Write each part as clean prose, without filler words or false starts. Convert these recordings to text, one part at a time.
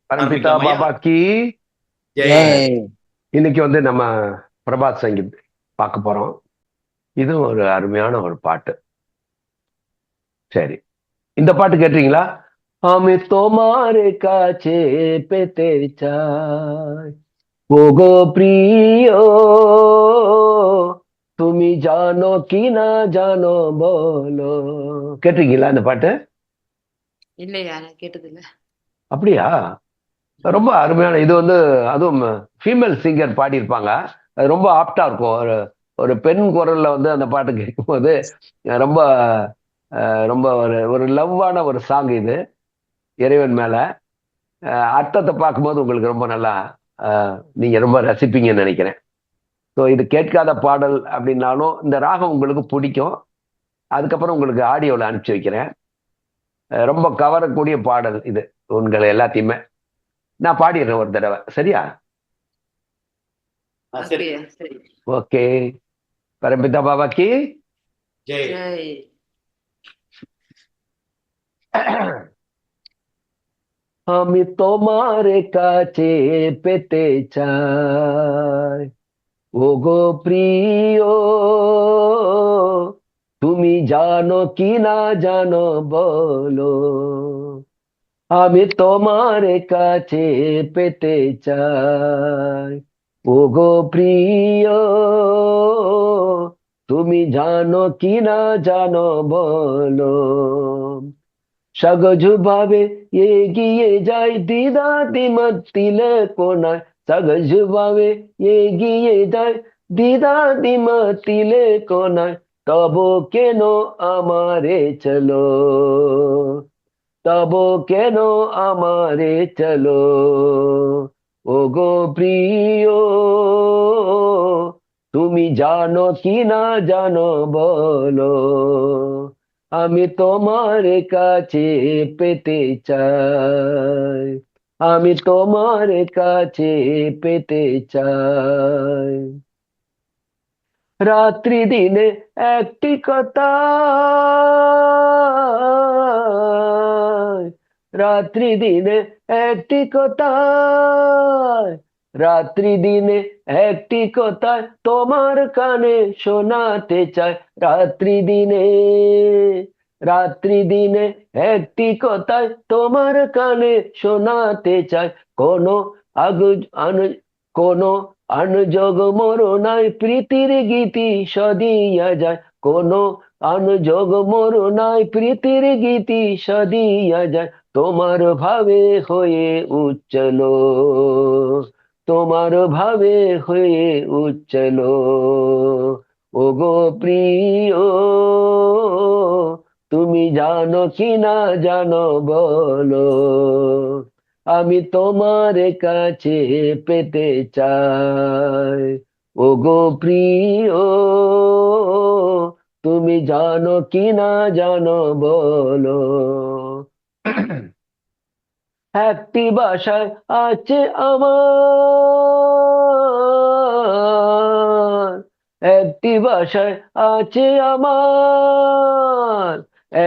பரம்பிதா ஆரம்பிக்கலாமா ஐயா? பாபாக்கு ஜெய். ஜெய். இன்னைக்கு நம்ம பிரபாத் சங்கீத் பார்க்க போறோம். இது ஒரு அருமையான ஒரு பாட்டு. சரி, இந்த பாட்டு கேட்டீங்களா? আমি তোমার কাছে পেতে চাই, ওগো প্রিয়, তুমি জানো কি না জানো বলো. கேட்டிருக்கீங்களா இந்த பாட்டு? இல்லையா, நான் கேட்டது இல்ல. அப்படியா? ரொம்ப அருமையான இது அதுவும் ஃபீமேல் சிங்கர் பாடியிருப்பாங்க. அது ரொம்ப ஆப்டா இருக்கும். ஒரு ஒரு பெண் குரல்ல அந்த பாட்டு கேட்கும்போது ரொம்ப ரொம்ப ஒரு ஒரு லவ்வான ஒரு சாங் இது, இறைவன் மேல. அர்த்தத்தை பார்க்கும்போது உங்களுக்கு ரொம்ப நல்லா நீங்க ரொம்ப ரசிப்பீங்கன்னு நினைக்கிறேன். ஸோ இது கேட்காத பாடல் அப்படின்னாலும் இந்த ராகம் உங்களுக்கு பிடிக்கும். அதுக்கப்புறம் உங்களுக்கு ஆடியோவில் அனுப்பிச்சு வைக்கிறேன். ரொம்ப கவரக்கூடிய பாடல் இது உங்களை எல்லாத்தையுமே. நான் பாடிடுறேன் ஒரு தடவை, சரியா? சரி. அப்படியா? சரி. ஓகே. பரம்பிதா பாபாக்கு ஜெய். ஜெய். আমি তোমার কাছে পেতে চাই, ওগো প্রিয়, তুমি জানো কি না জানো বলো. আমি তোমার কাছে পেতে চাই, ওগো প্রিয়, তুমি জানো কি না জানো বলো. সহজভাবে এগিয়ে যায় দ্বিধা দ্বিমত তিলে কোনায়, সহজভাবে এগিয়ে যায় দ্বিধা দ্বিমত তিলে কোনায়, তব কেন আমারে চলো, তব কেন আমারে চলো, ওগো প্রিয়, তুমি জানো কি না জানো বলো. আমি তোমার কাছে পেতে চাই, আমি তোমার কাছে পেতে চাই। রাত্রি দিনে একটি কথা, রাত্রি দিনে একটি কথা, রাত্রি দিনে একটি কথা তোমার কানে শোনাতে চাই। রাত্রি দিনে, রাত্রি দিনে একটি কথা তোমার কানে শোনাতে চাই। কোনো কোনো অনুযোগ মোরো নাই, প্রীতির গীতি সদিয়া যায়। কোনো অনুযোগ মোরো নাই, প্রীতির গীতি সদিয়া যায়। তোমার ভাবে হয়ে উচ্চল, তোমার ভাবে হয়ে উচ্চল, ওগো প্রিয়, তুমি জানো কি না জানো বলো. আমি তোমার কাছে পেতে চাই, ওগো প্রিয়, তুমি জানো কি না জানো বলো. একটি বাসায় আছে আমার, একটি বাসায় আছে আমার,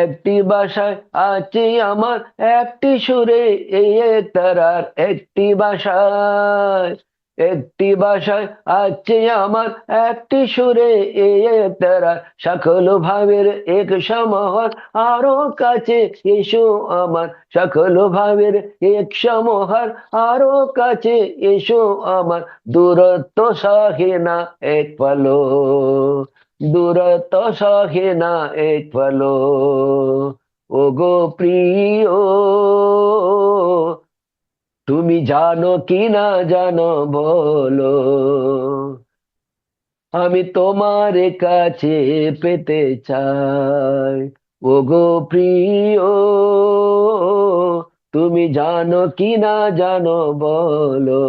একটি বাসায় আছে আমার, একটি সুরে এই তারার। একটি বাসায়, একটি বাসায় আছে আমার, একটি সুরে এই তারার। সকল ভাবের এক সমাহার, আরো কাছে এসো আমার। সকল ভাবের এক সমাহার, আরো কাছে এসো আমার। দূরত্ব সহে না এক পলো, দূরত্ব সহে না এক পলো, ওগো প্রিয়, তুমি জানো কি না জানো বলো. আমি তোমার কাছে পেতে চাই, ওগো প্রিয়, তুমি জানো কি না জানো বলো.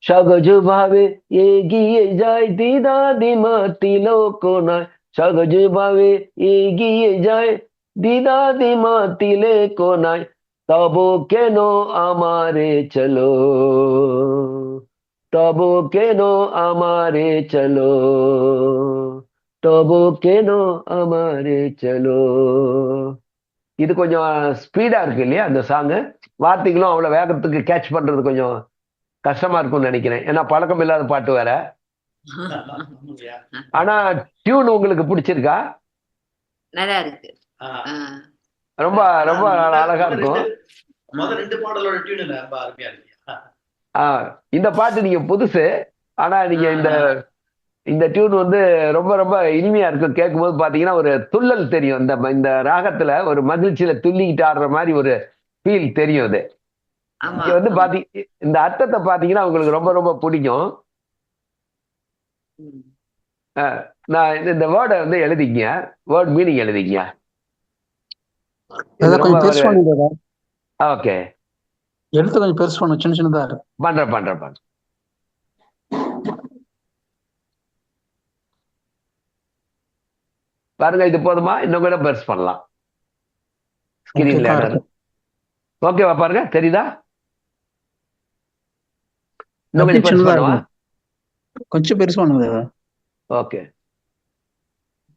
সহজ ভাবে এগিয়ে যায় দ্বিধা দ্বিমত তিলকোনায়, সহজ ভাবে এগিয়ে যায় দ্বিধা দ্বিমত তিলকোনায়, তব কেন আমারে চলো, তবু কেন আমারে চলো, তবு কেন আমারে চলো. இது கொஞ்சம் ஸ்பீடா இருக்கு இல்லையா அந்த சாங். வார்த்தைகளும் அவ்வளவு வேகத்துக்கு கேட்ச் பண்றது கொஞ்சம் கஷ்டமா இருக்கும்னு நினைக்கிறேன், ஏன்னா பழக்கம் இல்லாத பாட்டு வேற. ஆமாங்கய்யா. ஆனா டியூன் உங்களுக்கு பிடிச்சிருக்கா? நல்லா இருக்கு. ஆ. ஆ. ரொம்ப ரொம்ப அழகா இருக்கும். முதல் 2 பாடலோட டியூன் ரொம்ப அருமையா இருக்கு. இந்த பாட்டு நீங்க புதுசு, ஆனா நீங்க இந்த டியூன் வந்து ரொம்ப ரொம்ப இனிமையா இருக்கும். கேட்கும்போது பாத்தீங்கன்னா ஒரு துள்ளல் தெரியும், இந்த ராகத்துல ஒரு மகிழ்ச்சியில துள்ளிக்கிட்டு ஆடுற மாதிரி ஒரு ஃபீல் தெரியும். அது ஆமா. நீங்க வந்து இந்த அர்த்தத்தை பாத்தீங்கன்னா உங்களுக்கு ரொம்ப ரொம்ப பிடிக்கும். ம். நான் இந்த வேர்டை வந்து எழுதிக்கங்க, வேர்ட் மீனிங் எழுதிக்கங்க. ஏதோ கொஞ்சம் பெருசு பண்ணுங்க. ஓகே, எடுத்து கொஞ்சம் பெருசு பண்ணு, சின்ன சின்னதா இருக்கு. பண்றேன். பாருங்க, இது போதுமா? இன்னும் கூட பெருசு பண்ணலாம் ஸ்கிரீன்ல. ஓகேவா? பாருங்க, தெரியுதா? இன்னும் கொஞ்சம் பெருசு பண்ணுவா. கொஞ்சம் பெருசு பண்ணுங்க. ஓகே,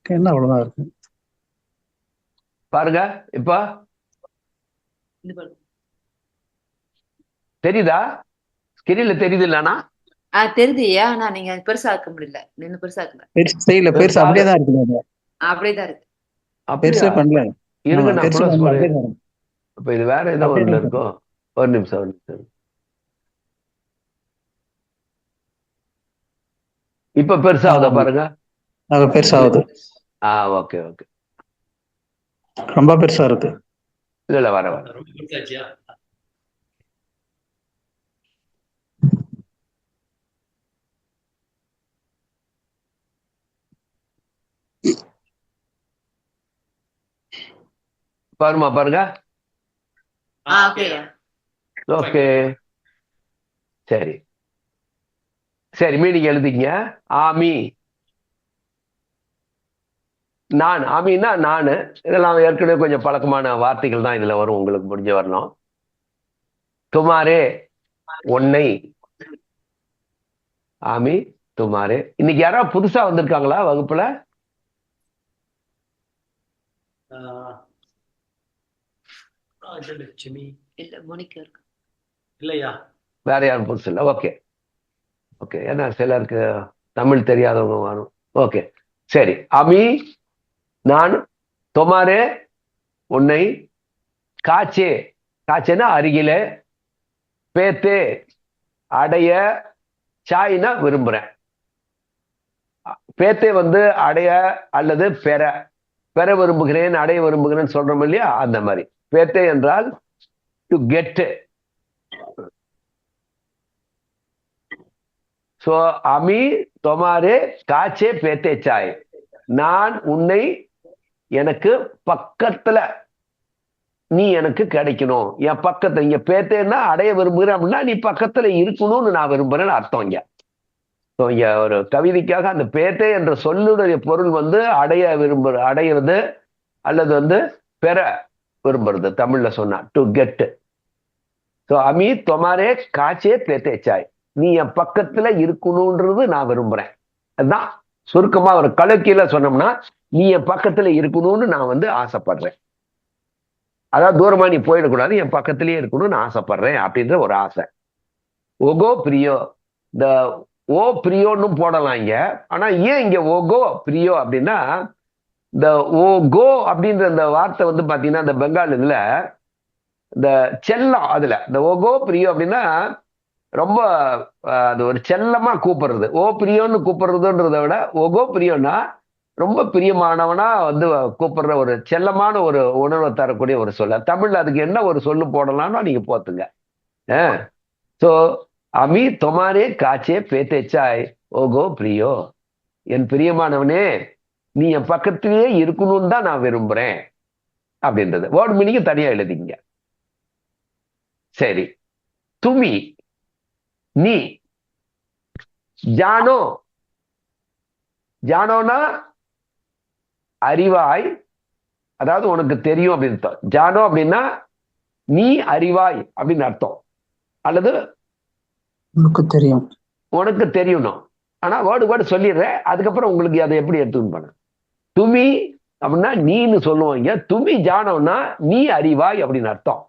என்ன அவ்வளவுதான் இருக்கு. பாருங்க இப்ப இந்த பாரு. தெரியுதா? ஸ்கிரீன்ல தெரியுது இல்லனா? தெரியுதுயா, ஆனா நீங்க பெருசாக்க முடியல. நின்னு பெருசாக்கல. பெருசு செய்யல, பெருசு அப்படியே தான் இருக்கு. அப்படியேதான் இருக்கு. பெருசே பண்ணல. இருங்க, நான் பெருசு க்ளோஸ் பண்ணல. பண்ணி. அப்ப இது வேற ஏதோ ஒண்ணு இருக்கும். ஒரு நிமிஷம். இப்ப பெருசாகுதா பாருங்க. பெருசாகுது. ஓகே. ரொம்ப பெருசா இருக்கு. இல்ல வர ரொம்ப பெருசாச்சியா? பாருங்க. ஓகேயா. ஓகே, சரி மீனிங் எழுதிங்க. ஆமி, நான். ஆமின்னா நானு. இதெல்லாம் ஏற்கனவே கொஞ்சம் பழக்கமான வார்த்தைகள் தான் இதுல வரும், உங்களுக்கு முடிஞ்ச வரணும். துமாரே, உன்னை. ஆமி துமாரே. இன்னைக்கு யாராவது புதுசா வந்திருக்காங்களா வகுப்புல? லட்சுமி இல்ல, மோனிகா இருக்கு. இல்லையா? வேற யாரும் புதுசு இல்லை. ஓகே, ஏன்னா சிலருக்கு தமிழ் தெரியாதவங்க வரும். ஓகே, சரி. அமி, நான். தொமாரே, உன்னை. காச்சேனா அருகிலே. பேத்தே, அடைய. சாய்னா விரும்புறேன். பேத்தே வந்து அடைய அல்லது பெற விரும்புகிறேன், அடைய விரும்புகிறேன் சொல்றோம் இல்லையா, அந்த மாதிரி. பேத்தே என்றால் டு கெட். சோ அமி தொமாரே காச்சே பேத்தே சாய். நான் உன்னை, எனக்கு பக்கத்துல நீ எனக்கு கிடைக்கணும். என் பக்கத்துல, இங்க பேத்தேன்னா அடைய விரும்புகிறேன் அப்படின்னா நீ பக்கத்துல இருக்கணும்னு நான் விரும்புறேன்னு அர்த்தம். இங்க ஒரு கவிதைக்காக அந்த பேத்தே என்ற சொல்லுடைய பொருள் வந்து அடையிறது அல்லது வந்து பெற விரும்புறது. தமிழ்ல சொன்னா டு கெட். அமி தொமாரே காச்சே பேத்தே சாய். நீ என் பக்கத்துல இருக்கணும்ன்றது நான் விரும்புறேன். அதுதான் சுருக்கமா ஒரு கலக்கியில சொன்னோம்னா, நீ என் பக்கத்துல இருக்கணும்னு நான் வந்து ஆசைப்படுறேன். அதாவது தூரமா நீ போயிடக்கூடாது, என் பக்கத்திலேயே இருக்கணும்னு ஆசைப்படுறேன் அப்படின்ற ஒரு ஆசை. ஓகோ பிரியோ. இந்த ஓ பிரியோன்னு போடலாம் இங்க. ஆனா ஏன் இங்க ஓகோ பிரியோ அப்படின்னா, இந்த ஓகோ அப்படின்ற இந்த வார்த்தை வந்து பாத்தீங்கன்னா இந்த பெங்கால் இதுல இந்த செல்லம், அதுல இந்த ஓகோ பிரியோ அப்படின்னா ரொம்ப அது ஒரு செல்லமா கூப்பிடுறது. ஓ பிரியோன்னு கூப்பிடுறதுன்றதை விட ஓகோ பிரியோன்னா ரொம்ப பிரியமானவனா வந்து கூப்பிடுற ஒரு செல்லமான ஒரு உணர்வை தரக்கூடிய ஒரு சொல்ல. தமிழ்ல அதுக்கு என்ன ஒரு சொல்லு போடலாம்னா நீங்க போத்துங்க. சோ அமி தொமாரே காச்சே பேத்தே சாய் ஓகோ பிரியோ. என் பிரியமானவனே, நீ என் பக்கத்திலேயே இருக்கணும்னு தான் நான் விரும்புறேன் அப்படின்றது. வேர்ட் மீனிங் தனியா எழுதிங்க. சரி. துமி, நீ. ஜானோ, ஜானோனா அறிவாய், அதாவது உனக்கு தெரியும் அப்படின்னு அர்த்தம். ஜானோ அப்படின்னா நீ அறிவாய் அப்படின்னு அர்த்தம். அல்லது உனக்கு தெரியும். உனக்கு தெரியணும். ஆனா வேர்டு சொல்லிடுறேன், அதுக்கப்புறம் உங்களுக்கு அதை எப்படி எடுத்துன்னு பண்ண. துமி அப்படின்னா நீன்னு சொல்லுவாங்க. துமி ஜானம்னா நீ அறிவாய் அப்படின்னு அர்த்தம்.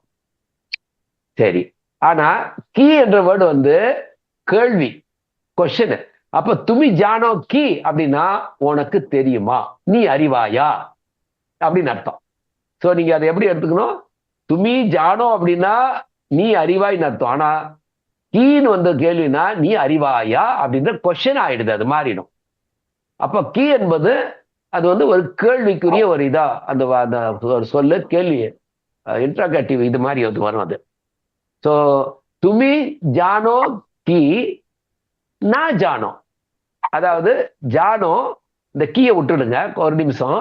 சரி, ஆனா கீ என்ற வேர்டு வந்து கேள்வி, கொஸ்டின். அப்ப துமி ஜானோ கீ அப்படின்னா உனக்கு தெரியுமா, நீ அறிவாயா அப்படின்னு அர்த்தம். சோ நீங்க அதை எப்படி எடுத்துக்கணும், துமி ஜானோ அப்படின்னா நீ அறிவாய்ன்னு அர்த்தம். ஆனா கீன்னு வந்த கேள்வினா நீ அறிவாயா அப்படின்ற கொஸ்டின் ஆயிடுது, அது மாறிடும். அப்ப கீ என்பது அது வந்து ஒரு கேள்விக்குரிய ஒரு இதா அந்த ஒரு சொல்லு கேள்வி இன்ட்ராகேட்டிவ் இது மாதிரி வந்து வரும் அது. ஸோ துமி ஜானோ கி நா ஜானோ, அதாவது ஜானோ இந்த கீயை விட்டுடுங்க ஒரு நிமிஷம்.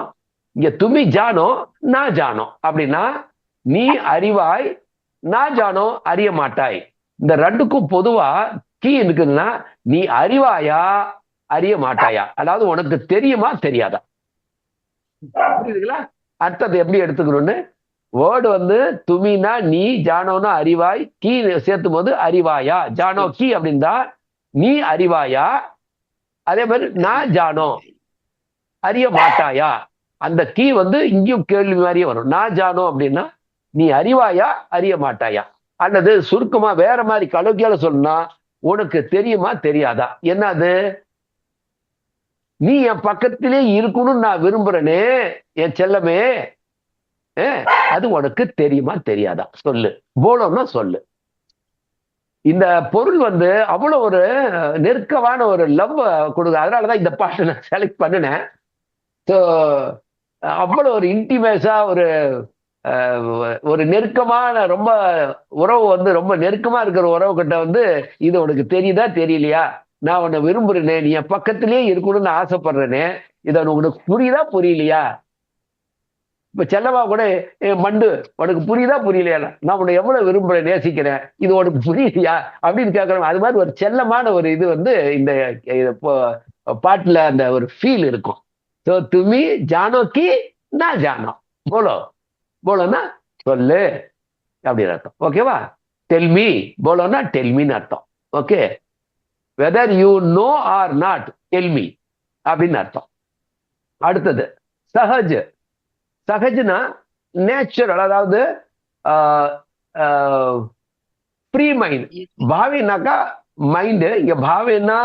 இங்க துமி ஜானோ நா ஜானோ அப்படின்னா நீ அறிவாய், நா ஜானோ அறிய மாட்டாய். இந்த ரெண்டுக்கும் பொதுவா கீ இருக்குதுன்னா நீ அறிவாயா அறிய மாட்டாயா, அதாவது உனக்கு தெரியுமா தெரியாதா. புரியுதுங்களா? அர்த்தத்தை எப்படி எடுத்துக்கணும்னு. வேர்டு வந்து துமினா நீ, ஜானோனா அறிவாய், கீ சேர்த்தும் போது அறிவாயா. ஜானோ கீ அப்படின்னா நீ அறிவாயா, அதே மாதிரி நான் ஜானோ அறிய மாட்டாயா. அந்த கீ வந்து இங்கேயும் கேள்வி மாதிரியே வரும். நான் ஜானோ அப்படின்னா நீ அறிவாயா அறிய மாட்டாயா, அல்லது சுருக்கமா வேற மாதிரி கலோக்கியால சொல்லணும்னா உனக்கு தெரியுமா தெரியாதா. என்னது, நீ என் பக்கத்திலே இருக்கணும்னு நான் விரும்புறேனே என் செல்லமே, அது உனக்கு தெரியுமா தெரியாதா சொல்லு. போலோன்னா சொல்லு. இந்த பொருள் வந்து அவ்வளவு ஒரு நெருக்கமான ஒரு லவ் கொடுக்கு. அதனாலதான் இந்த பாட்டு நான் செலக்ட் பண்ணினேன். ஸோ அவ்வளவு ஒரு இன்டிமேஸா ஒரு நெருக்கமான ரொம்ப உறவு வந்து ரொம்ப நெருக்கமா இருக்கிற உறவு கிட்ட வந்து இது உனக்கு தெரியுதா தெரியலையா, நான் உன்னை விரும்புறேனே, நீ என் பக்கத்திலே இருக்கணும்னு ஆசைப்படுறேனே, இதை உனக்கு புரியுதா புரியலையா. இப்ப செல்லமா கூட மண்டு உனக்கு புரியுதா புரியலையா, நான் உன்னை எவ்வளவு விரும்புறேன் நேசிக்கிறேன், இது உனக்கு புரியலையா அப்படின்னு கேட்கறோம். அது மாதிரி ஒரு செல்லமான ஒரு இது வந்து இந்த பாட்டுல அந்த ஒரு ஃபீல் இருக்கும். ஸோ துமி ஜானோ கி நான் ஜானோ போலோ, போலோன்னா சொல்லு அப்படின்னு அர்த்தம். ஓகேவா? டெல்மி போலோன்னா டெல்மின்னு அர்த்தம். Okay, whether you know or not டெல்மி அப்படின்னு அர்த்தம். அடுத்தது சஹஜ். சஹஜ்னா நேச்சுரல், அதாவது ஃப்ரீ மைண்ட். பாவினாக்கா மைண்டு, இங்க பாவின்னா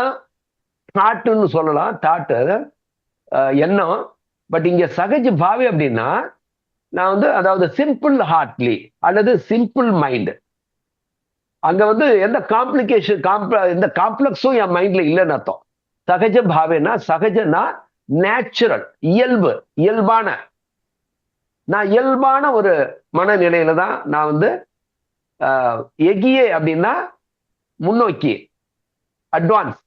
தாட்டுன்னு சொல்லலாம், தாட்டு எண்ணம். பட் இங்க சகஜ பாவி அப்படின்னா நான் வந்து அதாவது சிம்பிள் ஹார்ட்லி அல்லது சிம்பிள் மைண்ட். அங்க வந்து எந்த காம்ப்ளிகேஷன் எந்த காம்ப்ளெக்ஸும் என் மைண்ட்ல இல்லைன்னு அர்த்தம். சகஜ பாவேனா, சகஜனா நேச்சுரல், இயல்பு, இயல்பான. நான் இயல்பான ஒரு மனநிலையில தான் நான் வந்து எகியே அப்படின்னா முன்னோக்கி, அட்வான்ஸ்.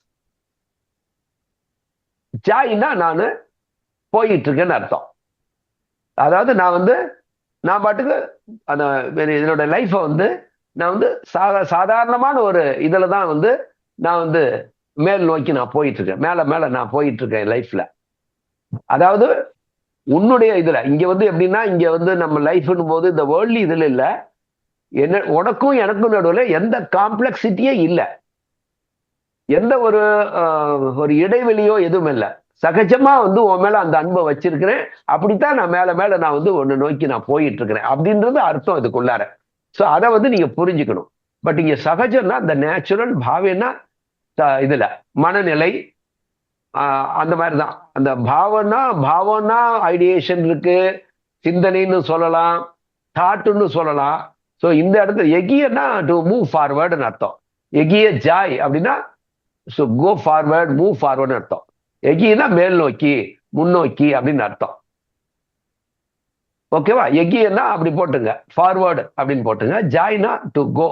ஜாயினா நான் போயிட்டு இருக்கேன்னு அர்த்தம். அதாவது நான் பாட்டுக்கு அந்த என்னோட லைஃப்பை வந்து நான் வந்து சாதாரணமான ஒரு இதுல தான் வந்து நான் வந்து மேல் நோக்கி நான் போயிட்டு இருக்கேன், மேல நான் போயிட்டு இருக்கேன் லைஃப்ல. அதாவது உன்னுடைய இதுல இங்க வந்து எப்படின்னா, இங்க வந்து நம்ம லைஃப்னும் போது இந்த வேர்ல்ட்லி இதுல இல்ல, என்ன உனக்கும் எனக்கும் நடுவில் எந்த காம்ப்ளெக்சிட்டியே இல்லை, எந்த ஒரு இடைவெளியோ எதுவும் இல்லை. சகஜமா வந்து உன் மேல அந்த அன்பை வச்சிருக்கிறேன், அப்படித்தான் நான் மேல நான் வந்து ஒன்னு நோக்கி நான் போயிட்டு இருக்கிறேன் அப்படின்றது அர்த்தம் இதுக்குள்ளார. ஸோ அதை வந்து நீங்க புரிஞ்சுக்கணும். பட் இங்க சகஜம்னா அந்த நேச்சுரல், பாவனா இதுல மனநிலை அந்த மாதிரிதான். அந்த பாவனா ஐடியேஷன் இருக்கு, சிந்தனைன்னு சொல்லலாம், தாட்டுன்னு சொல்லலாம். ஸோ இந்த இடத்துல எகியன்னா டு மூவ் ஃபார்வர்டுன்னு அர்த்தம். எகிய ஜாய் அப்படின்னா ஸோ கோ ஃபார்வர்ட், மூவ் ஃபார்வர்டுன்னு அர்த்தம். எகினா மேல் நோக்கி, முன்னோக்கி அப்படின்னு அர்த்தம். ஓகேவா? எகியன்னா அப்படி போட்டுங்க, ஃபார்வர்டு அப்படின்னு போட்டுங்க, ஜாய்னா டு கோ.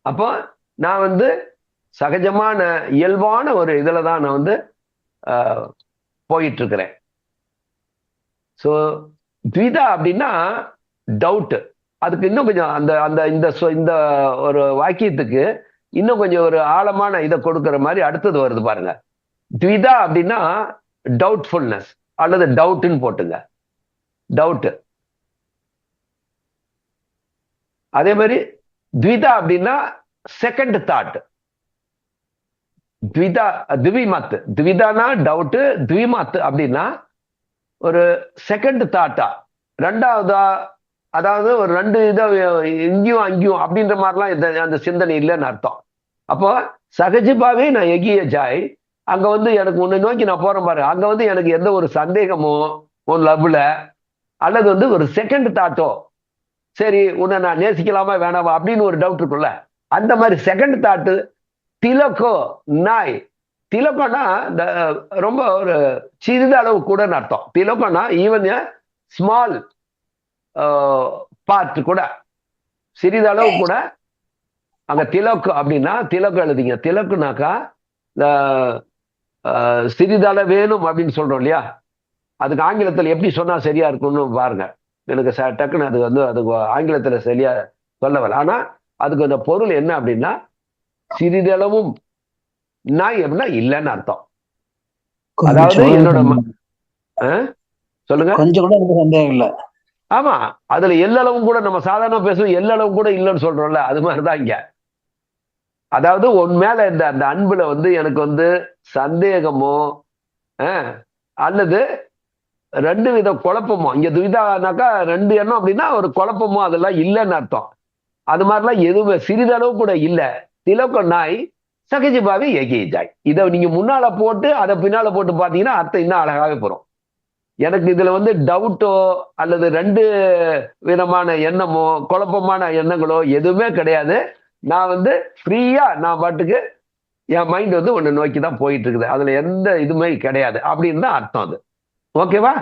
அப்போ நான் வந்து சகஜமான இயல்பான ஒரு இதுல தான் நான் வந்து போயிட்டு இருக்கிறேன். ஸோ த்விதா அப்படின்னா டவுட். அதுக்கு இன்னும் கொஞ்சம் இந்த ஒரு வாக்கியத்துக்கு இன்னும் கொஞ்சம் ஒரு ஆழமான இதை கொடுக்கிற மாதிரி அடுத்தது வருது பாருங்க. த்விதா அப்படின்னா டவுட்ஃபுல்னஸ் அல்லது டவுட்னு போட்டுங்க, டவுட். அதே மாதிரி த்விதா அப்படின்னா செகண்ட் தாட். த்விதா த்விமத். த்விதானா டவுட்டு, த்விமத் அப்படின்னா ஒரு செகண்ட் தாட்டா, ரெண்டாவதா, அதாவது ஒரு ரெண்டு இதை இங்கேயும் அங்கேயும் அப்படின்ற மாதிரிலாம் அந்த சிந்தனை இல்லைன்னு அர்த்தம். அப்போ சகஜமாவே நான் எகிய ஜாய், அங்க வந்து எனக்கு உன்னை நோக்கி நான் போறேன் பாரு, அங்க வந்து எனக்கு எந்த ஒரு சந்தேகமோ ஒரு லவ்ல அல்லது வந்து ஒரு செகண்ட் தாட்டோ, சரி உன்னை நான் நேசிக்கலாமா வேணாமா அப்படின்னு ஒரு டவுட் இருக்குல்ல, அந்த மாதிரி செகண்ட் தாட்டு திலக்கோ நாய். திலக்கோனா இந்த ரொம்ப ஒரு சிறிதளவு கூட அர்த்தம். திலக்கோனா ஈவன் ஸ்மால் பார்ட் கூட, சிறிதளவு கூட. அங்க திலக்கு அப்படின்னா திலக்கு எழுதிங்க. திலக்குனாக்கா இந்த சிறிதள வேணும் அப்படின்னு சொல்றோம் இல்லையா, அதுக்கு ஆங்கிலத்தில் எப்படி சொன்னா சரியா இருக்கும்னு பாருங்க. எனக்கு டக்குன்னு அது வந்து அதுக்கு ஆங்கிலத்தில் சரியா சொல்ல வரல. ஆனா அதுக்கு அந்த பொருள் என்ன அப்படின்னா சிறிதளவும் நாய் அப்படின்னா இல்லைன்னு அர்த்தம். அதாவது என்னோட சொல்லுங்க. கொஞ்சம் கூட எனக்கு சந்தேகம் இல்லை. ஆமா, அதுல எல்லளவும் கூட நம்ம சாதாரண பேசுவோம், எல்லளவும் கூட இல்லைன்னு சொல்றோம்ல, அது மாதிரிதான் இங்க. அதாவது உன் மேல இந்த அந்த அன்புல வந்து எனக்கு வந்து சந்தேகமோ அல்லது ரெண்டு வித குழப்பமோ, இங்க துவிதானாக்கா ரெண்டு எண்ணம் அப்படின்னா ஒரு குழப்பமோ அதெல்லாம் இல்லைன்னு அர்த்தம். அது மாதிரிலாம் எதுவுமே சிறிதளவு கூட இல்லை. திலக்க நாய் சகஜபாவே எகி ஜாய். இதை நீங்க முன்னால போட்டு அதை பின்னால போட்டு பாத்தீங்கன்னா அர்த்தம் இன்னும் அழகாவே போறோம். எனக்கு இதுல வந்து டவுட்டோ அல்லது ரெண்டு விதமான எண்ணமோ குழப்பமான எண்ணங்களோ எதுவுமே கிடையாது. நான் வந்து ஃப்ரீயா நான் பாட்டுக்கு என் மைண்ட் வந்து ஒன்னு நோக்கி தான் போயிட்டு இருக்குது, அதுல எந்த இதுவுமே கிடையாது அப்படின்னு தான் அர்த்தம் அது. ஓகேவா?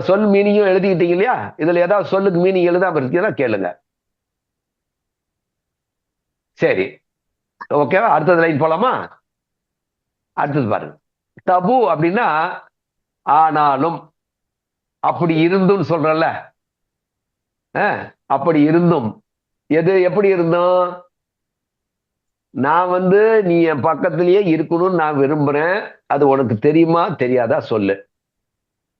சொல் மீனிங்கும் எழுதிக்கிட்டீங்க இல்லையா? இதுல ஏதாவது சொல்லுக்கு மீனிங் எழுதாம இருக்கீங்கன்னா கேளுங்க. சரி, ஓகேவா? அடுத்தது லைன் போலாமா? அடுத்தது பாருங்க. தபு அப்படின்னா ஆனாலும், அப்படி இருந்தும் சொல்றல, அப்படி இருந்தும். எது எப்படி இருந்தோம்? நான் வந்து நீ என் பக்கத்திலேயே இருக்கணும்னு நான் விரும்புறேன், அது உனக்கு தெரியுமா தெரியாதா சொல்லு.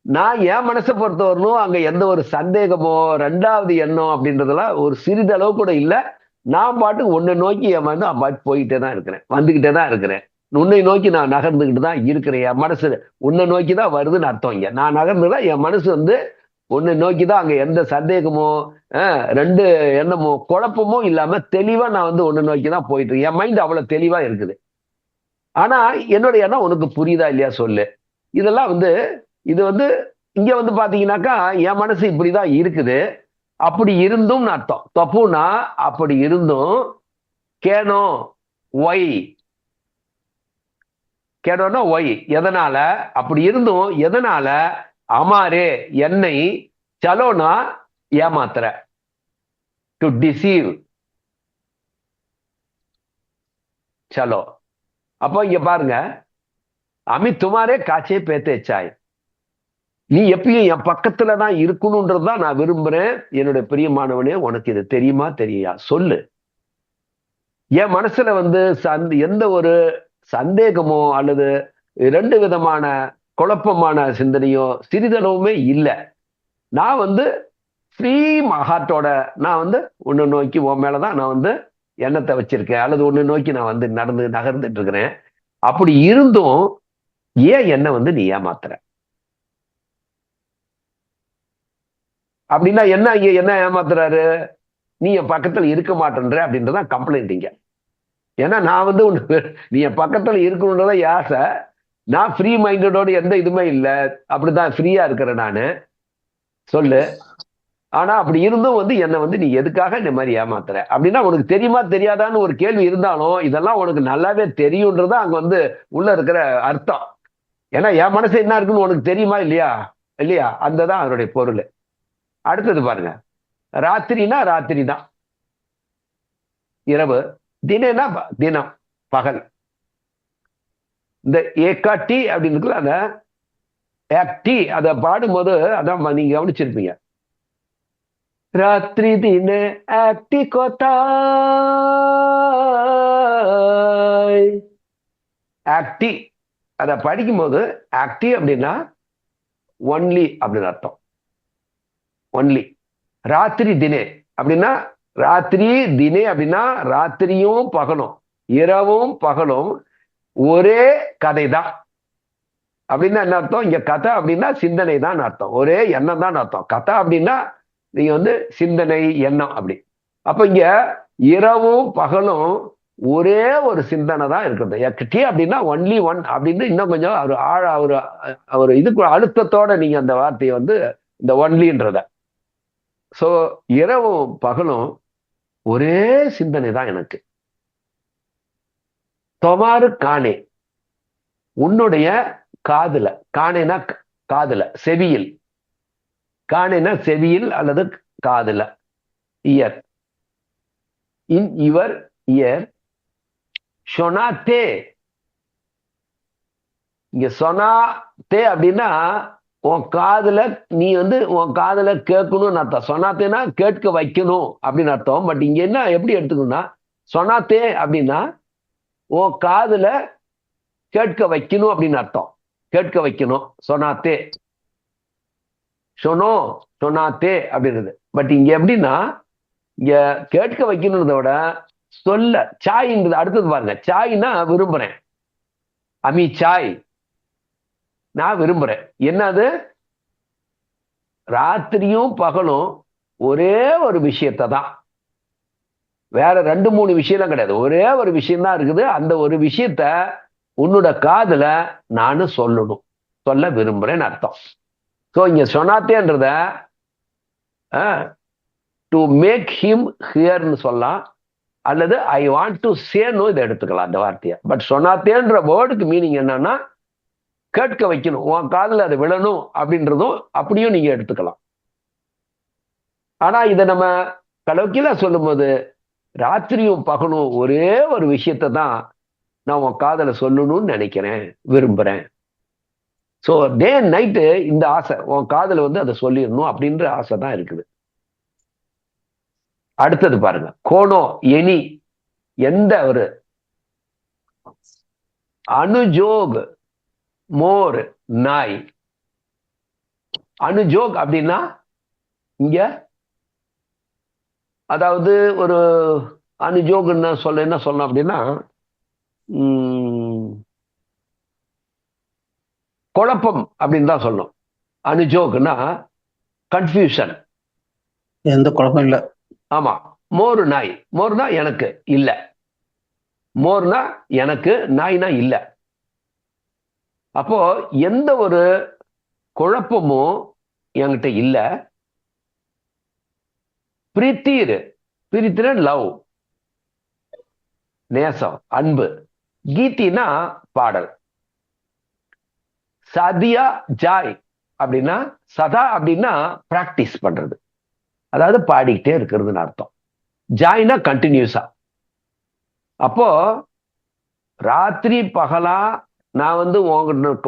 நான் என் மனசை பொறுத்தவரைக்கும் அங்க எந்த ஒரு சந்தேகமோ ரெண்டாவது எண்ணம் அப்படின்றதெல்லாம் ஒரு சிறிதளவு கூட இல்லை. நான் பாட்டுக்கு உன்னை நோக்கி என் வந்து பாட்டு போயிட்டே தான் இருக்கிறேன், வந்துகிட்டே தான் இருக்கிறேன். உன்னை நோக்கி நான் நகர்ந்துகிட்டு தான் இருக்கிறேன். என் மனசு உன்னை நோக்கி தான் வருதுன்னு அர்த்தம். இங்க நான் நகர்ந்துதான் என் மனசு வந்து உன்னை நோக்கி தான், அங்க எந்த சந்தேகமோ ரெண்டு எண்ணமோ குழப்பமோ இல்லாம தெளிவா நான் வந்து உன்னை நோக்கி தான் போயிட்டு இருக்கேன். என் மைண்ட் அவ்வளவு தெளிவா இருக்குது. ஆனா என்னோட எண்ணம் உனக்கு புரியுதா இல்லையா சொல்லு. இதெல்லாம் வந்து இது வந்து இங்க வந்து பாத்தீங்கன்னாக்கா என் மனசு இப்படிதான் இருக்குது. அப்படி இருந்தும் அர்த்தம். தப்புனா அப்படி இருந்தும், கேனோ ஒய், கேனோனா ஒய் எதனால, அப்படி இருந்தும் எதனால, அமாரே என்னை, சலோனா ஏமாத்துற, டு டிசீவ். சலோ. அப்போ இங்க பாருங்க, அமி துமாரே காச்சே பேத்தே சாய், நீ எப்பயும் என் பக்கத்துல தான் இருக்கணும்ன்றதுதான் நான் விரும்புறேன். என்னுடைய பிரியமானவனே, உனக்கு இது தெரியுமா தெரியா சொல்லு. என் மனசுல வந்து எந்த ஒரு சந்தேகமோ அல்லது ரெண்டு விதமான குழப்பமான சிந்தனையோ சிறிதளவுமே இல்லை. நான் வந்து ஃப்ரீ ஹார்ட்டோட நான் வந்து உன்னை நோக்கி உன் மேலதான் நான் வந்து எண்ணத்தை வச்சிருக்கேன், அல்லது உன்னை நோக்கி நான் வந்து நகர்ந்துட்டு இருக்கிறேன். அப்படி இருந்தும் ஏன் என்ன வந்து நீ ஏமாத்துற அப்படின்னா என்ன? இங்க என்ன ஏமாத்துறாரு? நீ என் பக்கத்துல இருக்க மாட்டேன்ற அப்படின்றதான் கம்ப்ளைண்ட் இங்க. ஏன்னா நான் வந்து நீ என் பக்கத்துல இருக்கணுன்றத ஆசை. நான் ஃப்ரீ மைண்டடோட எந்த இதுவுமே இல்லை, அப்படிதான் ஃப்ரீயா இருக்கிறேன் நானு சொல்லு. ஆனா அப்படி இருந்தும் வந்து என்ன வந்து நீ எதுக்காக இந்த மாதிரி ஏமாத்துற அப்படின்னா, உனக்கு தெரியுமா தெரியாதான்னு ஒரு கேள்வி இருந்தாலும் இதெல்லாம் உனக்கு நல்லாவே தெரியும்ன்றதான் அங்க வந்து உள்ள இருக்கிற அர்த்தம். ஏன்னா என் மனசு என்ன இருக்குன்னு உனக்கு தெரியுமா இல்லையா? இல்லையா? அந்த தான் அதனுடைய பொருள். அடுத்தது பாருங்க. ராத்திரினா ராத்திரி தான், இரவு. தினம்னா தினம், பகல். இந்த ஏகாட்டி அப்படின்னு இருக்குல்ல, அந்த ஆக்டி அதை பாடும்போது அதான் நீங்க கவனிச்சிருப்பீங்க. ராத்திரி தின ஆக்டி கோத்தாய், ஆக்டி அதை படிக்கும்போது ஆக்டி அப்படின்னா ஒன்லி அப்படின்னு அர்த்தம். ஒன்லி. ராத்திரி தினே அப்படின்னா, ராத்திரி தினே அப்படின்னா ராத்திரியும் பகலும், இரவும் பகலும் ஒரே கதை தான். அப்படின்னா என்ன அர்த்தம்? இங்க கதை அப்படின்னா சிந்தனை தான் அர்த்தம். ஒரே எண்ணம் தான் அர்த்தம். கதை அப்படின்னா நீங்க வந்து சிந்தனை, எண்ணம் அப்படி. அப்ப இங்க இரவும் பகலும் ஒரே ஒரு சிந்தனை தான் இருக்குது. டி அப்படின்னா ஒன்லி ஒன் அப்படின்னு இன்னும் கொஞ்சம் ஒரு இதுக்கு அழுத்தத்தோட நீங்க அந்த வார்த்தையை வந்து இந்த ஒன்லின்றத. சோ இரவும் பகலும் ஒரே சிந்தனை தான் எனக்கு. தொமாறு காணே, உன்னுடைய காதுல. காணேனா காதுல, செவியில். காணேனா செவியில் அல்லது காதுல, இயர். In your ear. சொனாத்தே, இங்க சொனாத்தே அப்படின்னா உன் காதுல, நீ வந்து உன் காதுல கேட்கணும்னு அர்த்தம். சொனாத்தேனா கேட்க வைக்கணும் அப்படின்னு அர்த்தம். பட் இங்க என்ன எப்படி எடுத்துக்கணும்னா, சொனாத்தே அப்படின்னா உன் காதுல கேட்க வைக்கணும் அப்படின்னு அர்த்தம். கேட்க வைக்கணும், சொனாத்தே. சொனோ, சொனாத்தே அப்படின்றது. பட் இங்க எப்படின்னா, இங்க கேட்க வைக்கணும்ன்றத விட சொல்ல, சாய்ன்றது அடுத்தது பாருங்க. சாய்னா விரும்புறேன். அமி சாய், நான் விரும்புறேன். என்னது? ராத்திரியும் பகலும் ஒரே ஒரு விஷயத்தை தான். வேற 2-3 விஷயம் கிடையாது. ஒரே ஒரு விஷயம் தான் இருக்குது. அந்த ஒரு விஷயத்த உன்னோட காதுல நானும் சொல்லணும், சொல்ல விரும்புறேன்னு அர்த்தம். சோ இங்க சொன்னாத்தேன்றத டு மேக் ஹிம் ஹியர்னு சொல்லலாம், அல்லது ஐ வாண்ட் டு சேனோ இதை எடுத்துக்கலாம் அந்த வார்த்தையை. பட் சொன்னாத்தேன்ற வேர்டுக்கு மீனிங் என்னன்னா கேட்க வைக்கணும், உன் காதுல அது விழணும் அப்படின்றதும் அப்படியும் நீங்க எடுத்துக்கலாம். ஆனா இதை நம்ம கலோக்கியலா சொல்லும் போது ராத்திரியும் பகலும் ஒரே ஒரு விஷயத்தை தான் நான் உன் காதல சொல்லணும்னு நினைக்கிறேன், விரும்புறேன். ஸோ டே அண்ட் நைட்டு இந்த ஆசை, உன் காதல வந்து அதை சொல்லிடணும் அப்படின்ற ஆசை தான் இருக்குது. அடுத்தது பாருங்க, கோனோ எனி, எந்த ஒரு. அனுஜோக் மோர் நாய். அனுஜோக் அப்படின்னா இங்க அதாவது ஒரு அனுஜோக் என்ன சொல்லணும் அப்படின்னா குழப்பம் அப்படின்னு தான் சொல்லணும். அனுஜோக்னா கன்ஃபியூஷன், எந்த குழப்பம் இல்ல. ஆமா. மோர் நாய், மோர்னா எனக்கு இல்ல, மோர்னா எனக்கு, நாய்னா இல்ல. அப்போ எந்த ஒரு குழப்பமும் என்கிட்ட இல்ல. பிரீத்தீர், பிரீத்தின லவ், நேசம், அன்பு. கீத்தினா பாடல். சதியா ஜாய் அப்படின்னா, சதா அப்படின்னா பிராக்டிஸ் பண்றது, அதாவது பாடிக்கிட்டே இருக்கிறதுன்னு அர்த்தம். ஜாய்னா கண்டினியூஸா. அப்போ ராத்திரி பகலா நான் வந்து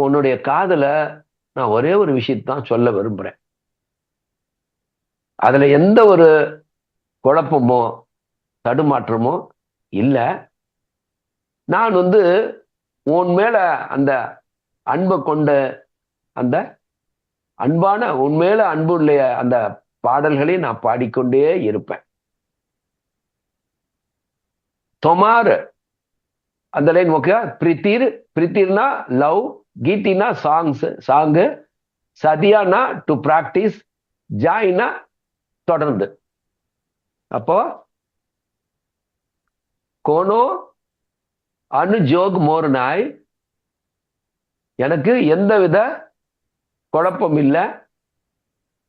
உன்னுடைய காதுல நான் ஒரே ஒரு விஷயத்தான் சொல்ல விரும்புறேன். அதுல எந்த ஒரு குழப்பமோ தடுமாற்றமோ இல்லை. நான் வந்து உன் மேல அந்த அன்பை கொண்ட, அந்த அன்பான உன் மேல அன்புள்ள அந்த பாடல்களை நான் பாடிக்கொண்டே இருப்பேன். தொமார் அந்த லைன் ஓகே. பிரீத்தீர், பிரீத்தீர்னா லவ், கீத்தினா சாங்கு, சதியானா டு பிராக்டிஸ், ஜாய்னா தொடர்ந்து. அப்போ கோனோ அனுஜோக் மோர் நாய், எனக்கு எந்தவித குழப்பம் இல்லை.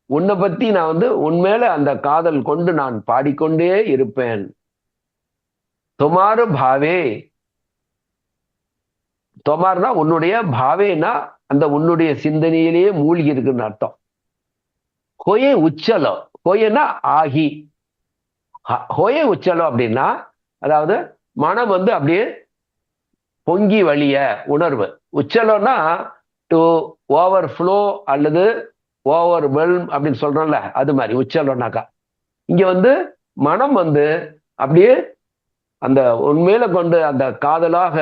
உன்னை பத்தி நான் வந்து உன்மேல அந்த காதல் கொண்டு நான் பாடிக்கொண்டே இருப்பேன். தொமாரு பாவே, தொமார்னா உன்னுடைய, பாவேனா அந்த உன்னுடைய சிந்தனையிலேயே மூழ்கி இருக்குன்னு அர்த்தம். ஹோயே உச்சலோ, ஹோயனா ஆகி, ஹோயே உச்சலோ அப்படின்னா அதாவது மனம் வந்து அப்படியே பொங்கி வழிய உணர்வு. உச்சலோன்னா டு ஓவர் ஃப்ளோ அல்லது ஓவர் வெல்ம் அப்படின்னு சொல்றோம்ல, அது மாதிரி உச்சலோனாக்கா. இங்க வந்து மனம் வந்து அப்படியே அந்த உண்மையில கொண்டு அந்த காதலாக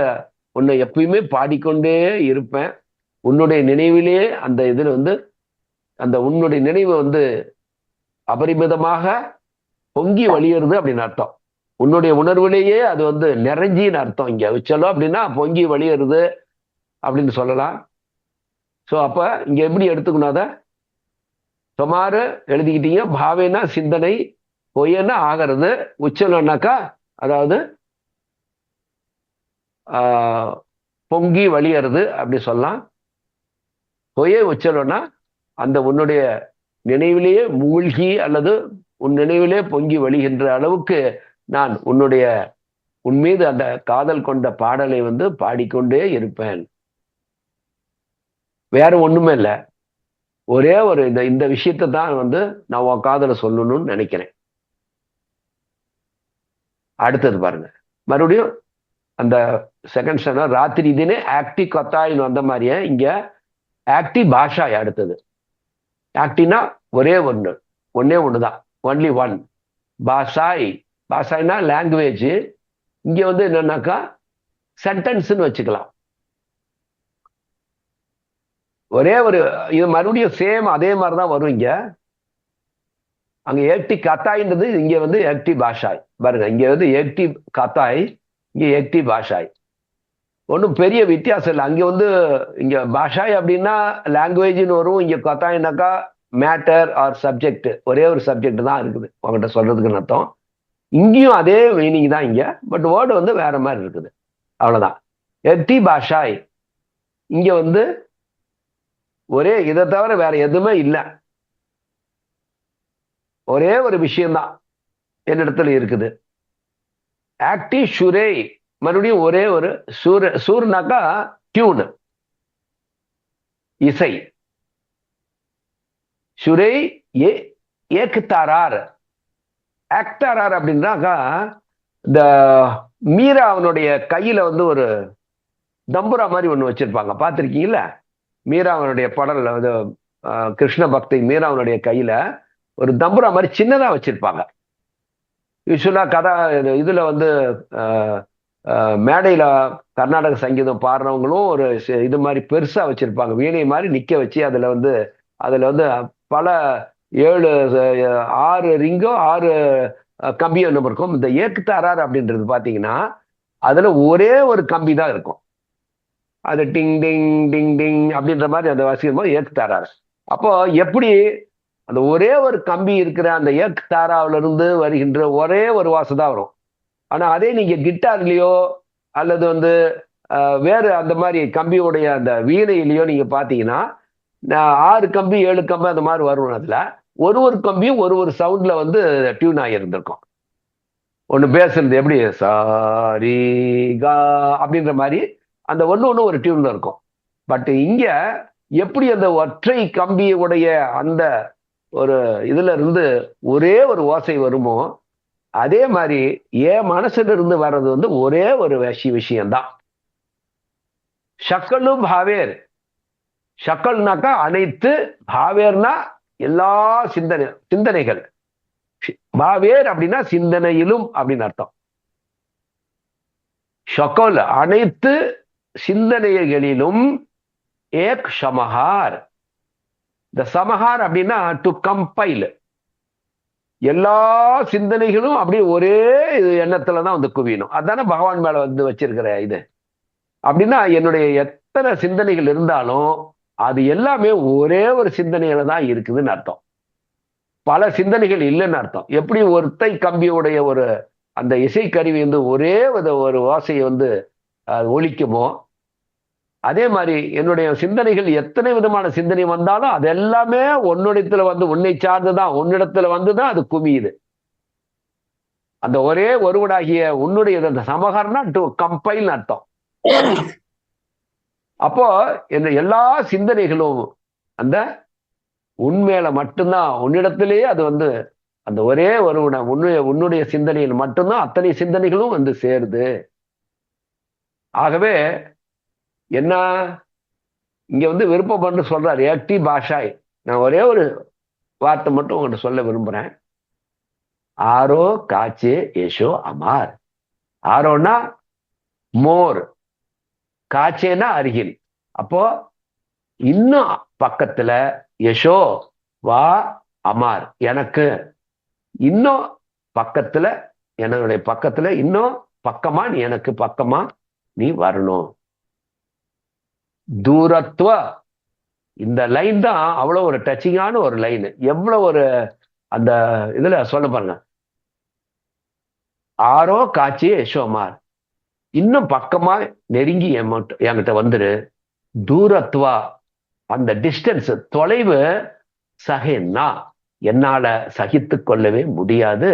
உன்னை எப்பயுமே பாடிக்கொண்டே இருப்பேன். உன்னுடைய நினைவிலே அந்த இதில் வந்து அந்த உன்னுடைய நினைவு வந்து அபரிமிதமாக பொங்கி வழியிறது அப்படின்னு அர்த்தம். உன்னுடைய உணர்விலேயே அது வந்து நிறைஞ்சின்னு அர்த்தம். இங்க உச்சலம் அப்படின்னா பொங்கி வழியறது அப்படின்னு சொல்லலாம். ஸோ அப்ப இங்க எப்படி எடுத்துக்கணும் அதை? சுமாரு எழுதிக்கிட்டீங்க. பாவேனா சிந்தனை, பொய்யன்னா ஆகிறது, உச்சலம்னாக்கா அதாவது பொங்கி வழியறது அப்படி சொல்லலாம். பொய்யே உச்சலம்னா அந்த உன்னுடைய நினைவிலேயே மூழ்கி அல்லது உன் நினைவிலே பொங்கி வழிகின்ற அளவுக்கு நான் உன் மீது அந்த காதல் கொண்ட பாடலை வந்து பாடிக்கொண்டே இருப்பேன். வேற ஒண்ணுமே இல்லை. ஒரே ஒரு இந்த விஷயத்தை தான் வந்து நான் உன் காதலை சொல்லணும்னு நினைக்கிறேன். அடுத்தது பாருங்க, மறுபடியும் அந்த செகண்ட் ஸ்டாண்டர்ட் ராத்திரி தினே ஆக்டி கத்தாயின்னு வந்த மாதிரியே இங்க ஆக்டி பாஷாய். அடுத்தது ஆக்டினா ஒரே ஒன்னே ஒண்ணுதான், ஒன்லி ஒன். பாஷாய், பாஷாய்னா லாங்குவேஜ். இங்க வந்து என்னன்னாக்கா சென்டென்ஸ்ன்னு வச்சுக்கலாம். ஒரே ஒரு இது மறுபடியும் சேம் அதே மாதிரிதான் வரும் இங்க. அங்க ஏக்டி கத்தாய்ன்றது இங்க வந்து ஏக்டி பாஷாய். பாருங்க, இங்க வந்து ஏக்டி கத்தாய், இங்க ஏக்டி பாஷாய். ஒன்றும் பெரிய வித்தியாசம் இல்லை. அங்க வந்து இங்க பாஷாய் அப்படின்னா லாங்குவேஜ்னு வரும், இங்க கத்தாய்னாக்கா மேட்டர் ஆர் சப்ஜெக்ட். ஒரே ஒரு சப்ஜெக்ட் தான் இருக்குது உங்ககிட்ட சொல்றதுக்குன்னு அர்த்தம். இங்கேயும் அதே மீனிங் தான் இங்க, பட் வேர்டு வந்து வேற மாதிரி இருக்குது, அவ்வளவுதான். ஏக்டி பாஷாய் இங்க வந்து ஒரே இதை தவிர வேற எதுவுமே இல்லை. ஒரே ஒரு விஷயம்தான் என்னிடத்துல இருக்குது. ஆக்டி ஷுரே, மறுபடியும் ஒரே ஒரு சூர்னாக்கா டியூன், இசை. ஷுரே ஏக்தாரார். ஆக்தாரார் அப்படின்னாக்கா இந்த மீரா அவனுடைய கையில வந்து ஒரு தம்புரா மாதிரி ஒண்ணு வச்சிருப்பாங்க, பார்த்திருக்கீங்களா? மீராவனுடைய பாடல்ல வந்து கிருஷ்ண பக்தி மீராவனுடைய கையில ஒரு தம்புரா மாதிரி சின்னதா வச்சிருப்பாங்க. யூஸ்வலா இதுல வந்து மேடையில கர்நாடக சங்கீதம் பாடுறவங்களும் ஒரு இது மாதிரி பெருசா வச்சிருப்பாங்க, வீணை மாதிரி நிக்க வச்சு. அதுல வந்து பல 7 6 ரிங்கோ 6 கம்பியோ என்ன இருக்கும். இந்த ஏக்தாரார் அப்படின்றது பாத்தீங்கன்னா அதுல ஒரே ஒரு கம்பி தான் இருக்கும். அது டிங் டிங் டிங் டிங் அப்படின்ற மாதிரி அந்த வாசிக்கும் போது ஏக்தாரார். அப்போ எப்படி அந்த ஒரே ஒரு கம்பி இருக்கிற அந்த ஏக்தாராவில இருந்து வருகின்ற ஒரே ஒரு வாசம் தான் வரும். ஆனா அதே நீங்க கிட்டார்லயோ அல்லது வந்து வேறு அந்த மாதிரி கம்பியோடைய அந்த வீணையிலையோ நீங்க பாத்தீங்கன்னா 6 கம்பி 7 கம்பி அந்த மாதிரி வரும். அதுல ஒரு கம்பியும் ஒரு சவுண்ட்ல வந்து டியூன் ஆகியிருந்திருக்கும். ஒண்ணு பேசுறது எப்படி சாரி கா அப்படின்ற மாதிரி அந்த ஒண்ணு ஒரு டியூன்ல இருக்கும். பட் இங்க எப்படி அந்த ஒற்றை கம்பியுடைய அந்த ஒரு இதுல இருந்து ஒரே ஒரு ஓசை வருமோ அதே மாதிரி என் மனசுல இருந்து வர்றது வந்து ஒரே ஒரு விஷயம்தான். ஷக்கலு பாவேர். ஷக்கல்னாக்கா அனைத்து, பாவேர்னா எல்லா சிந்தனைகள். பாவேர் அப்படின்னா சிந்தனையிலும் அப்படின்னு அர்த்தம். ஷக்கல் அனைத்து சிந்தனைகளிலும் ஏக் சமஹார். இந்த சமஹார் அப்படின்னா டு கம்பைல். எல்லா சிந்தனைகளும் அப்படியே ஒரே எண்ணத்துலதான் வந்து குவியணும். அதானே பகவான் மேல வந்து வச்சிருக்கிற இது. அப்படின்னா என்னுடைய எத்தனை சிந்தனைகள் இருந்தாலும் அது எல்லாமே ஒரே ஒரு சிந்தனையில தான் இருக்குதுன்னு அர்த்தம். பல சிந்தனைகள் இல்லைன்னு அர்த்தம். எப்படி ஒற்றை கம்பியுடைய ஒரு அந்த இசைக்கருவி வந்து ஒரே ஒரு ஓசையை வந்து ஒலிக்குமோ அதே மாதிரி என்னுடைய சிந்தனைகள் எத்தனை விதமான சிந்தனை வந்தாலும் அது எல்லாமே உன்னிடத்துல வந்து உன்னை சார்ந்துதான், உன்னிடத்துல வந்துதான் அது குவியுது. அந்த ஒரே ஒருவனாகிய உன்னுடைய அந்த சமகாரம்னா டு கம்பைல் அர்த்தம். அப்போ எல்லா சிந்தனைகளும் அந்த உண்மையில மட்டும்தான், உன்னிடத்திலேயே அது வந்து அந்த ஒரே ஒருவனை உன்னுடைய சிந்தனையில் மட்டும்தான் அத்தனை சிந்தனைகளும் வந்து சேருது. ஆகவே என்ன இங்க வந்து விருப்பப்பட்டு சொல்றாரு ஏக்டி பாஷாய். நான் ஒரே ஒரு வார்த்தை மட்டும் உங்கள்கிட்ட சொல்ல விரும்புறேன். ஆரோ காச்சே யசோ அமார். ஆரோன்னா மோர், காச்சேனா அருகில். அப்போ இன்னும் பக்கத்துல யசோ வா அமார், எனக்கு இன்னும் பக்கத்துல என்னுடைய பக்கத்துல இன்னும் பக்கமா நீ எனக்கு பக்கமா நீ வரணும். தூரத்துவ, இந்த லைன் தான் அவ்வளவு ஒரு டச்சிங்கான ஒரு லைன். எவ்வளவு ஒரு அந்த இதுல சொல்ல பாருங்க, ஆரோ காட்சி யசோமார், இன்னும் பக்கமா நெருங்கி என்கிட்ட வந்துரு. தூரத்துவா, அந்த டிஸ்டன்ஸ், தொலைவு, சகேன்னா என்னால சகித்து கொள்ளவே முடியாது.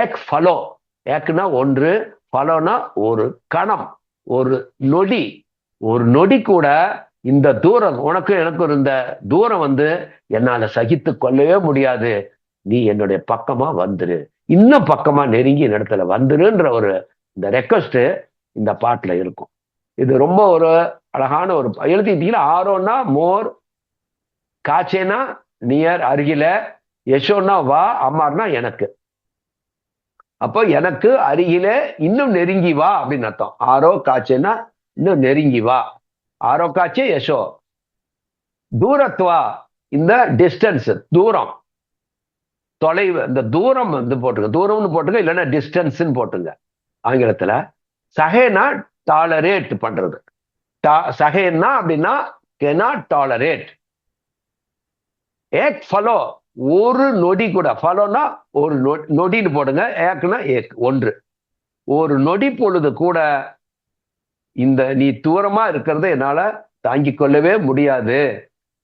ஏக் ஃபலோ, ஏக்னா ஒன்று, ஃபலோனா ஒரு கணம், ஒரு நொடி. ஒரு நொடி கூட இந்த தூரம், உனக்கு எனக்கு இந்த தூரம் வந்து என்னால சகித்து கொள்ளவே முடியாது. நீ என்னுடைய பக்கமா வந்துரு, இன்னும் பக்கமா நெருங்கி இடத்துல வந்துருன்ற ஒரு இந்த ரெக்வஸ்ட் இந்த பாட்டுல இருக்கும். இது ரொம்ப ஒரு அழகான ஒரு எழுதிட்டீங்கன்னா, ஆரோன்னா மோர், காச்சேனா நியர் அருகில, யசோன்னா வா, அம்மார்னா எனக்கு. அப்போ எனக்கு அருகில இன்னும் நெருங்கி வா அப்படின்னு அர்த்தம். ஆரோ காச்சேனா இன்னும் நெருங்கி வா, ஆரோ காச்சே யசோ. தூரத்துவா, இந்த டிஸ்டன்ஸ், தூரம், தொலைவு, இந்த தூரம் வந்து போட்டுங்க, தூரம்னு போட்டுங்க, இல்லைன்னா டிஸ்டன்ஸ்ன்னு போட்டுங்க ஆங்கிலத்துல. சகேனா டாலரேட் பண்றது. சகேன்னா அப்படின்னா cannot tolerate. ஏக் ஃபலோ, ஒரு நொடி கூட, ஃபலோனா ஒரு நொடின்னு போடுங்க, ஏக்னா ஏக் ஒன்று. ஒரு நொடி பொழுது கூட இந்த நீ தூரமா இருக்கிறத என்னால தாங்கிக் கொள்ளவே முடியாது.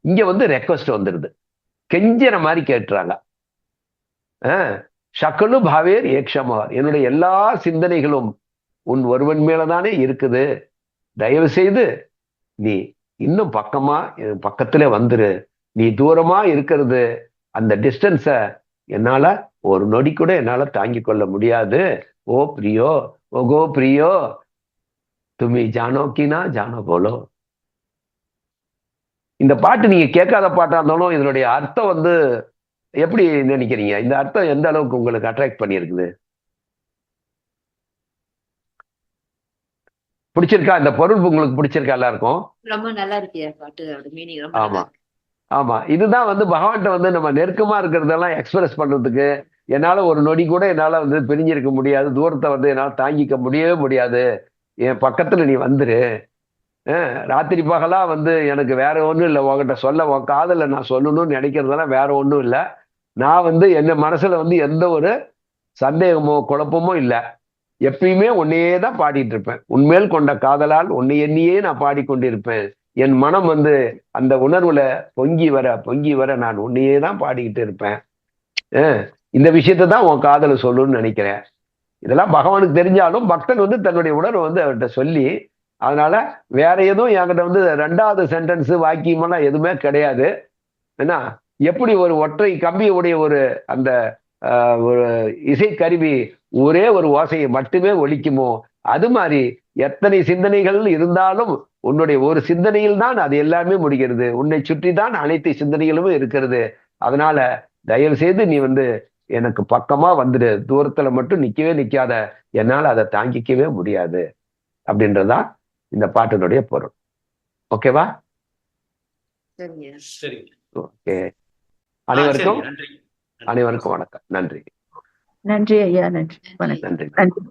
இங்க வந்து ரெக்வஸ்ட் வந்துருது, கெஞ்சற மாதிரி கேட்டுறாங்க. ஷக்கலு பாவேர் ஏக்ஷமார், என்னுடைய எல்லா சிந்தனைகளும் உன் ஒருவன் மேலதானே இருக்குது. தயவு செய்து நீ இன்னும் பக்கமா பக்கத்துல வந்துரு. நீ தூரமா இருக்கிறது, அந்த டிஸ்டன்ஸ என்னால ஒரு நொடி கூட என்னால தாங்கிக் கொள்ள முடியாது. ஓ பிரியோ, ஓகோ பிரியோ, துமி ஜானோ கினா ஜானோ போலோ. இந்த பாட்டு நீங்க கேட்காத பாட்டா இருந்தாலும் இதனுடைய அர்த்தம் வந்து எப்படி நினைக்கிறீங்க? இந்த அர்த்தம் எந்த அளவுக்கு உங்களுக்கு அட்ராக்ட் பண்ணியிருக்குது? பிடிச்சிருக்கா? இந்த பொருள் உங்களுக்கு பிடிச்சிருக்கா எல்லாருக்கும்? ரொம்ப நல்லா இருக்கியா பாட்டு, அதோட மீனிங் ரொம்ப நல்லா ஆமா இருக்கு. ஆமா, இதுதான் வந்து பகவான்கிட்ட வந்து நம்ம நெருக்கமா இருக்கிறதெல்லாம் எக்ஸ்பிரஸ் பண்றதுக்கு. என்னால ஒரு நொடி கூட என்னால வந்து பிரிஞ்சிருக்க முடியாது, தூரத்தை வந்து என்னால தாங்கிக்க முடியவே முடியாது. என் பக்கத்துல நீ வந்துரு. ராத்திரி பகலா வந்து எனக்கு வேற ஒண்ணும் இல்லை உன்கிட்ட சொல்ல, உன் காதல நான் சொல்லணும்னு நினைக்கிறதெல்லாம் வேற ஒண்ணும் இல்லை. நான் வந்து என் மனசுல வந்து எந்த ஒரு சந்தேகமோ குழப்பமோ இல்லை. எப்பயுமே உன்னையே தான் பாடிட்டு இருப்பேன். உன்மேல் கொண்ட காதலால் உன்னை எண்ணியே நான் பாடிக்கொண்டிருப்பேன். என் மனம் வந்து அந்த உணர்வுல பொங்கி வர நான் உன்னையே தான் பாடிக்கிட்டு இருப்பேன். இந்த விஷயத்தை தான் உன் காதல சொல்லணும்னு நினைக்கிறேன். இதெல்லாம் பகவானுக்கு தெரிஞ்சாலும் பக்தன் வந்து தன்னுடைய உணர்வை வந்து அவர்கிட்ட சொல்லி, அதனால வேற எதுவும் என்கிட்ட வந்து ரெண்டாவது சென்டென்ஸ் வாக்கியமெல்லாம் எதுவுமே கிடையாது. ஏன்னா எப்படி ஒரு ஒற்றை கம்பியுடைய ஒரு அந்த ஒரு இசைக்கருவி ஒரே ஒரு ஓசையை மட்டுமே ஒலிக்குமோ, அது மாதிரி எத்தனை சிந்தனைகள் இருந்தாலும் உன்னுடைய ஒரு சிந்தனையில் தான் அது எல்லாமே முடிகிறது. உன்னை சுற்றி தான் அனைத்து சிந்தனைகளும் இருக்கிறது. அதனால தயவு செய்து நீ வந்து எனக்கு பக்கமா வந்துடு, தூரத்துல மட்டும் நிக்கவே நிக்காத, என்னால அதை தாங்கிக்கவே முடியாது அப்படின்றதுதான் இந்த பாட்டினுடைய பொருள். ஓகேவா? சரிங்க. சரி. ஓகே. அனைவருக்கும் நன்றி. அனைவருக்கும் வணக்கம். நன்றி. நன்றி ஐயா, நன்றி, வணக்கம். நன்றி. நன்றி.